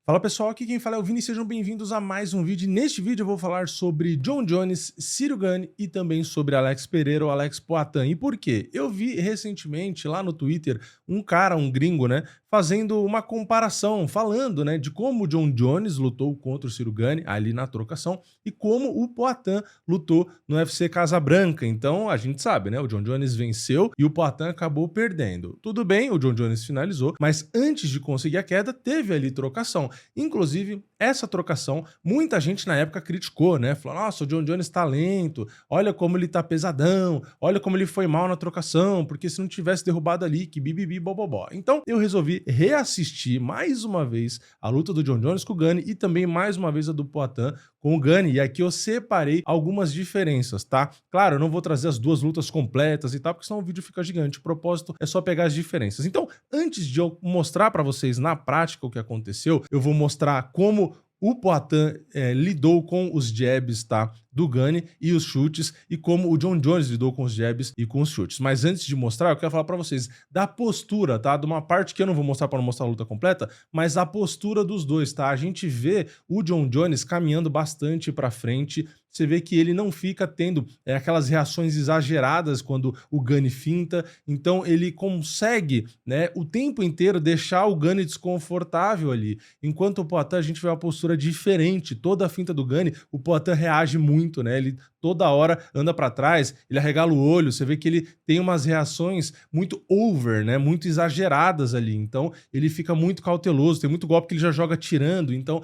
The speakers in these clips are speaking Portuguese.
Fala pessoal, aqui quem fala é o Vini, sejam bem-vindos a mais um vídeo. Neste vídeo eu vou falar sobre Jon Jones, Ciryl Gane e também sobre Alex Pereira ou Alex Poatan. E por quê? Eu vi recentemente lá no Twitter um cara, um gringo, né, fazendo uma comparação, falando, né, de como o Jon Jones lutou contra o Ciryl Gane ali na trocação e como o Poatan lutou no UFC Casabranca. Então a gente sabe, né, o Jon Jones venceu e o Poatan acabou perdendo. Tudo bem, o Jon Jones finalizou, mas antes de conseguir a queda, teve ali trocação. Inclusive, essa trocação, muita gente na época criticou, né? Falou, nossa, o Jon Jones tá lento, olha como ele tá pesadão, olha como ele foi mal na trocação, porque se não tivesse derrubado ali, que bibibi, bobobó. Então, eu resolvi reassistir mais uma vez a luta do Jon Jones com o Gane e também mais uma vez a do Poatan com o Gane, e aqui eu separei algumas diferenças, tá? Claro, eu não vou trazer as duas lutas completas e tal, porque senão o vídeo fica gigante. O propósito é só pegar as diferenças. Então, antes de eu mostrar para vocês na prática o que aconteceu, eu vou mostrar como o Poatan lidou com os jabs, tá, do Gane e os chutes, e como o Jon Jones lidou com os jabs e com os chutes. Mas antes de mostrar, eu quero falar pra vocês da postura, tá, de uma parte que eu não vou mostrar pra não mostrar a luta completa, mas a postura dos dois, tá? A gente vê o Jon Jones caminhando bastante pra frente, você vê que ele não fica tendo aquelas reações exageradas quando o Gane finta, então ele consegue, né, o tempo inteiro deixar o Gane desconfortável ali. Enquanto o Poatan, a gente vê uma postura diferente, toda a finta do Gane, o Poatan reage muito, né, ele toda hora anda pra trás, ele arregala o olho, você vê que ele tem umas reações muito over, né, muito exageradas ali, então ele fica muito cauteloso, tem muito golpe que ele já joga tirando, então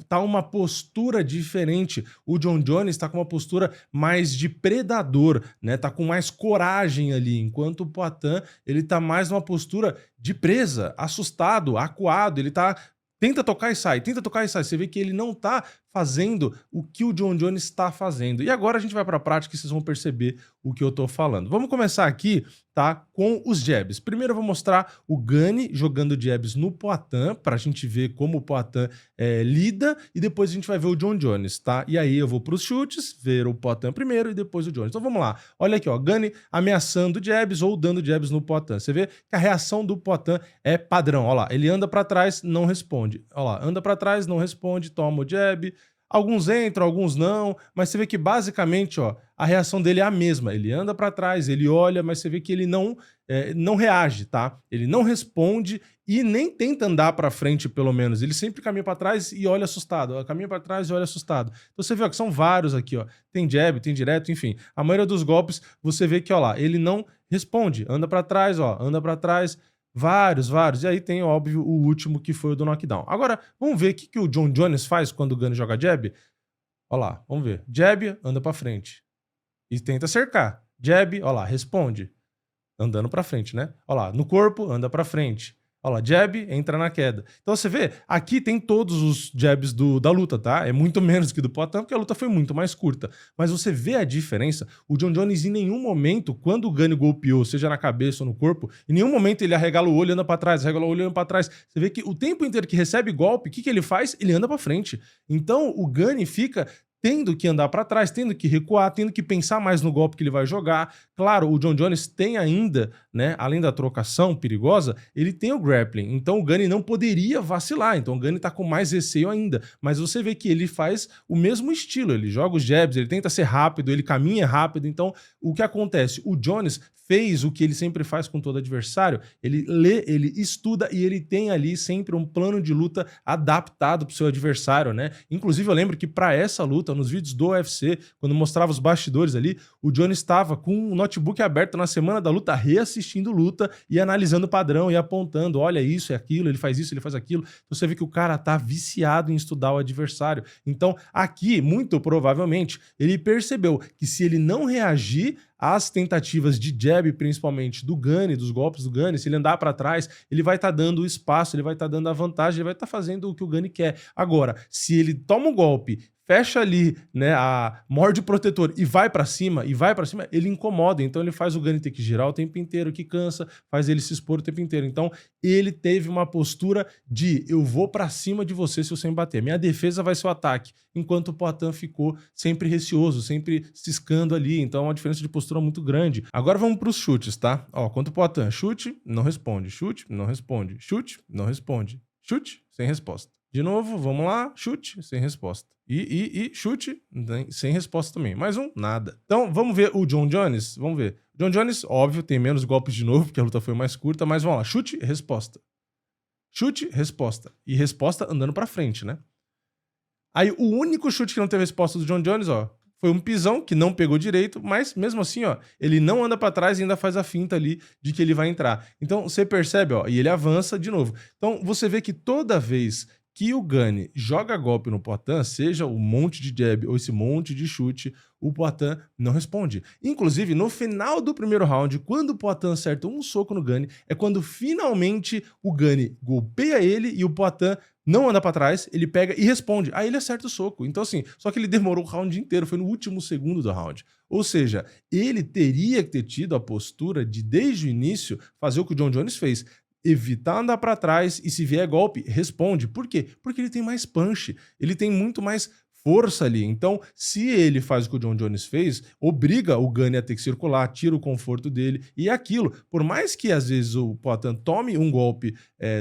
tá uma postura diferente. O Jon Jones tá com uma postura mais de predador, né, tá com mais coragem ali, enquanto o Poatan, ele tá mais numa postura de presa, assustado, acuado, ele tá tenta tocar e sai, tenta tocar e sai. Você vê que ele não tá fazendo o que o Jon Jones está fazendo. E agora a gente vai para a prática e vocês vão perceber o que eu tô falando. Vamos começar aqui, tá, com os jabs. Primeiro eu vou mostrar o Gane jogando jabs no Poatan, pra gente ver como o Poatan lida, e depois a gente vai ver o Jon Jones, tá? E aí eu vou pros chutes, ver o Poatan primeiro e depois o Jones. Então vamos lá. Olha aqui, ó, Gane ameaçando jabs ou dando jabs no Poatan. Você vê que a reação do Poatan é padrão. Ó lá, ele anda pra trás, não responde. Ó lá, anda pra trás, não responde, toma o jab. Alguns entram, alguns não, mas você vê que basicamente, ó, a reação dele é a mesma. Ele anda para trás, ele olha, mas você vê que ele não reage, tá? Ele não responde e nem tenta andar para frente, pelo menos. Ele sempre caminha para trás e olha assustado. Ó, caminha para trás e olha assustado. Então você vê ó, que são vários aqui, ó. Tem jab, tem direto, enfim. A maioria dos golpes você vê que, ó lá, ele não responde. Anda para trás, ó, anda para trás. Vários, vários. E aí tem, óbvio, o último que foi o do knockdown. Agora, vamos ver o que o Jon Jones faz quando o Gane joga jab? Olha lá, vamos ver. Jab, anda pra frente. E tenta cercar. Jab, olha lá, responde. Andando pra frente, né? Olha lá, no corpo, anda pra frente. Olha lá, jab, entra na queda. Então você vê, aqui tem todos os jabs da luta, tá? É muito menos que do Poatan, porque a luta foi muito mais curta. Mas você vê a diferença, o Jon Jones em nenhum momento, quando o Gane golpeou, seja na cabeça ou no corpo, em nenhum momento ele arregala o olho e anda pra trás, arregala o olho e anda pra trás. Você vê que o tempo inteiro que recebe golpe, o que ele faz? Ele anda pra frente. Então o Gane fica tendo que andar para trás, tendo que recuar, tendo que pensar mais no golpe que ele vai jogar. Claro, o Jon Jones tem ainda, né, além da trocação perigosa, ele tem o grappling. Então o Gane não poderia vacilar. Então o Gane tá com mais receio ainda. Mas você vê que ele faz o mesmo estilo. Ele joga os jabs, ele tenta ser rápido, ele caminha rápido. Então o que acontece? O Jones fez o que ele sempre faz com todo adversário, ele lê, ele estuda e ele tem ali sempre um plano de luta adaptado para o seu adversário, né? Inclusive eu lembro que para essa luta, nos vídeos do UFC, quando mostrava os bastidores ali, o Jones estava com o notebook aberto na semana da luta, reassistindo luta e analisando o padrão e apontando, olha isso, é aquilo, ele faz isso, ele faz aquilo. Então você vê que o cara tá viciado em estudar o adversário. Então aqui, muito provavelmente, ele percebeu que se ele não reagir as tentativas de jab, principalmente do Gane, dos golpes do Gane, se ele andar para trás, ele vai estar dando o espaço, ele vai estar dando a vantagem, ele vai estar fazendo o que o Gane quer. Agora, se ele toma um golpe, fecha ali, né, morde o protetor e vai para cima, ele incomoda, então ele faz o Gane ter que girar o tempo inteiro, que cansa, faz ele se expor o tempo inteiro. Então, ele teve uma postura de eu vou para cima de você se você me bater. Minha defesa vai ser o ataque, enquanto o Poatan ficou sempre receoso, sempre ciscando ali, então é uma diferença de postura muito grande. Agora vamos para os chutes, tá? Ó, quanto o Poatan, chute, não responde, chute, não responde, chute, não responde, chute, sem resposta. De novo, vamos lá, chute, sem resposta. E chute, sem resposta também. Mais um, nada. Então, vamos ver o Jon Jones? Vamos ver. Jon Jones, óbvio, tem menos golpes de novo, porque a luta foi mais curta, mas vamos lá. Chute, resposta. Chute, resposta. E resposta andando pra frente, né? Aí, o único chute que não teve resposta do Jon Jones, ó, foi um pisão que não pegou direito, mas mesmo assim, ó, ele não anda pra trás e ainda faz a finta ali de que ele vai entrar. Então, você percebe, ó, e ele avança de novo. Então, você vê que toda vez que o Gane joga golpe no Poatan, seja um monte de jab ou esse monte de chute, o Poatan não responde. Inclusive, no final do primeiro round, quando o Poatan acerta um soco no Gane, é quando finalmente o Gane golpeia ele e o Poatan não anda pra trás, ele pega e responde. Aí ele acerta o soco. Então assim, só que ele demorou o round inteiro, foi no último segundo do round. Ou seja, ele teria que ter tido a postura de, desde o início, fazer o que o Jon Jones fez. Evitar andar pra trás e se vier golpe, responde. Por quê? Porque ele tem mais punch, ele tem muito mais força ali. Então, se ele faz o que o Jon Jones fez, obriga o Gane a ter que circular, tira o conforto dele e aquilo. Por mais que às vezes o Poatan tome um golpe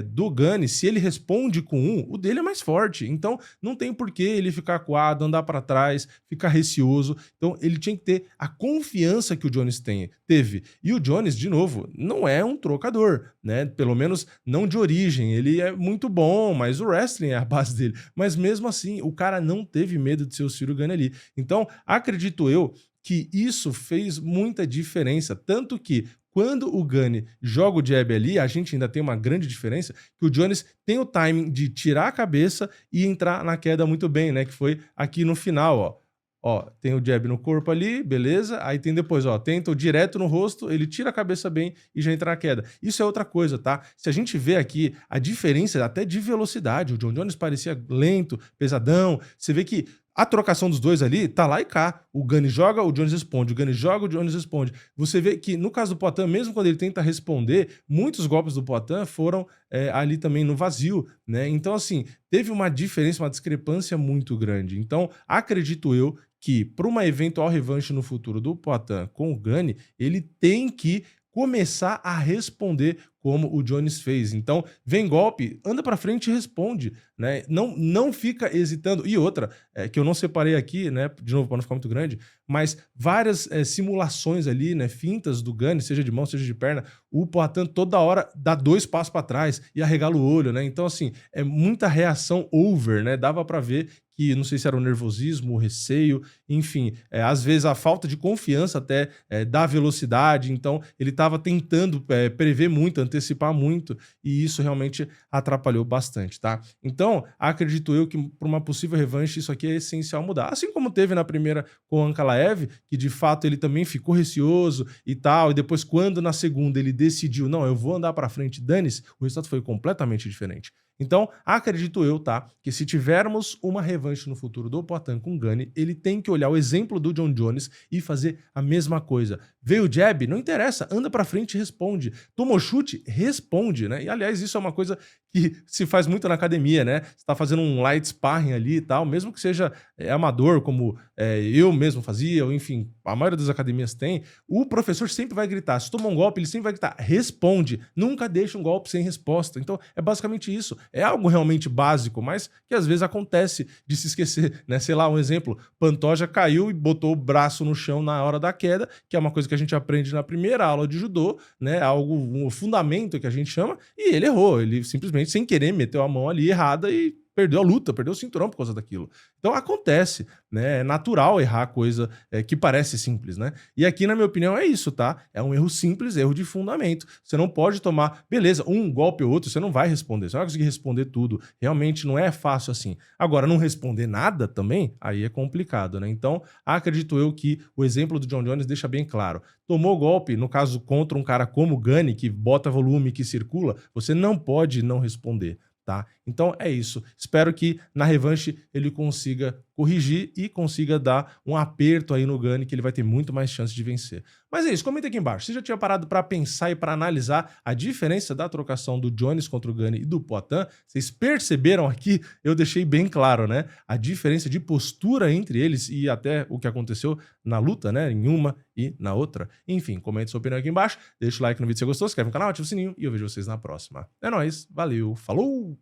do Gane, se ele responde com um, o dele é mais forte. Então, não tem por que ele ficar acuado, andar para trás, ficar receoso. Então, ele tinha que ter a confiança que o Jones teve. E o Jones, de novo, não é um trocador, né? Pelo menos não de origem. Ele é muito bom, mas o wrestling é a base dele. Mas mesmo assim, o cara não teve medo de ser o Ciryl Gane ali. Então, acredito eu que isso fez muita diferença. Tanto que quando o Gane joga o jab ali, a gente ainda tem uma grande diferença, que o Jones tem o timing de tirar a cabeça e entrar na queda muito bem, né? Que foi aqui no final, ó. Ó, tem o jab no corpo ali, beleza? Aí tem depois, ó, tenta o direto no rosto, ele tira a cabeça bem e já entra na queda. Isso é outra coisa, tá? Se a gente vê aqui a diferença até de velocidade, o Jon Jones parecia lento, pesadão, você vê que a trocação dos dois ali tá lá e cá. O Gane joga, o Jones responde. O Gane joga, o Jones responde. Você vê que no caso do Poatan, mesmo quando ele tenta responder, muitos golpes do Poatan foram ali também no vazio, né? Então, assim, teve uma diferença, uma discrepância muito grande. Então, acredito eu que para uma eventual revanche no futuro do Poatan com o Gane, ele tem que começar a responder como o Jones fez. Então, vem golpe, anda para frente e responde, né? Não fica hesitando. E outra, que eu não separei aqui, né? De novo, para não ficar muito grande, mas várias simulações ali, né? Fintas do Gane, seja de mão, seja de perna, o Poatan toda hora dá 2 passos para trás e arregala o olho, né? Então, assim, é muita reação over, né? Dava para ver que não sei se era o nervosismo, o receio, enfim, às vezes a falta de confiança até da velocidade, então ele estava tentando prever muito, antecipar muito, e isso realmente atrapalhou bastante, tá? Então, acredito eu que para uma possível revanche isso aqui é essencial mudar, assim como teve na primeira com o Ankalaev, que de fato ele também ficou receoso e tal, e depois quando na segunda ele decidiu, não, eu vou andar para frente, dane-se, o resultado foi completamente diferente. Então, acredito eu, tá, que se tivermos uma revanche no futuro do Poatan com o Gane, ele tem que olhar o exemplo do Jon Jones e fazer a mesma coisa. Veio o jab? Não interessa, anda pra frente e responde. Tomou chute? Responde, né? E, aliás, isso é uma coisa que se faz muito na academia, né? Você tá fazendo um light sparring ali e tal, mesmo que seja amador, como eu mesmo fazia, ou enfim, a maioria das academias tem, o professor sempre vai gritar. Se tomar um golpe, ele sempre vai gritar, responde. Nunca deixa um golpe sem resposta. Então, é basicamente isso. É algo realmente básico, mas que às vezes acontece de se esquecer, né? Sei lá, um exemplo, Pantoja caiu e botou o braço no chão na hora da queda, que é uma coisa que a gente aprende na primeira aula de judô, né? Algo, um fundamento que a gente chama, e ele errou, ele simplesmente sem querer meteu a mão ali errada e perdeu a luta, perdeu o cinturão por causa daquilo. Então acontece, né? É natural errar coisa que parece simples, né? E aqui, na minha opinião, é isso, tá? É um erro simples, erro de fundamento. Você não pode tomar, beleza, um golpe ou outro, você não vai responder, você não vai conseguir responder tudo. Realmente não é fácil assim. Agora, não responder nada também, aí é complicado, né? Então, acredito eu que o exemplo do Jon Jones deixa bem claro. Tomou golpe, no caso, contra um cara como o Gane, que bota volume, que circula, você não pode não responder. Tá? Então é isso. Espero que na revanche ele consiga corrigir e consiga dar um aperto aí no Gane, que ele vai ter muito mais chance de vencer. Mas é isso, comenta aqui embaixo. Você já tinha parado para pensar e para analisar a diferença da trocação do Jones contra o Gane e do Poatan? Vocês perceberam aqui? Eu deixei bem claro, né? A diferença de postura entre eles e até o que aconteceu na luta, né? Em uma e na outra. Enfim, comente sua opinião aqui embaixo, deixa o like no vídeo se você gostou, se inscreve no canal, ativa o sininho e eu vejo vocês na próxima. É nóis, valeu, falou!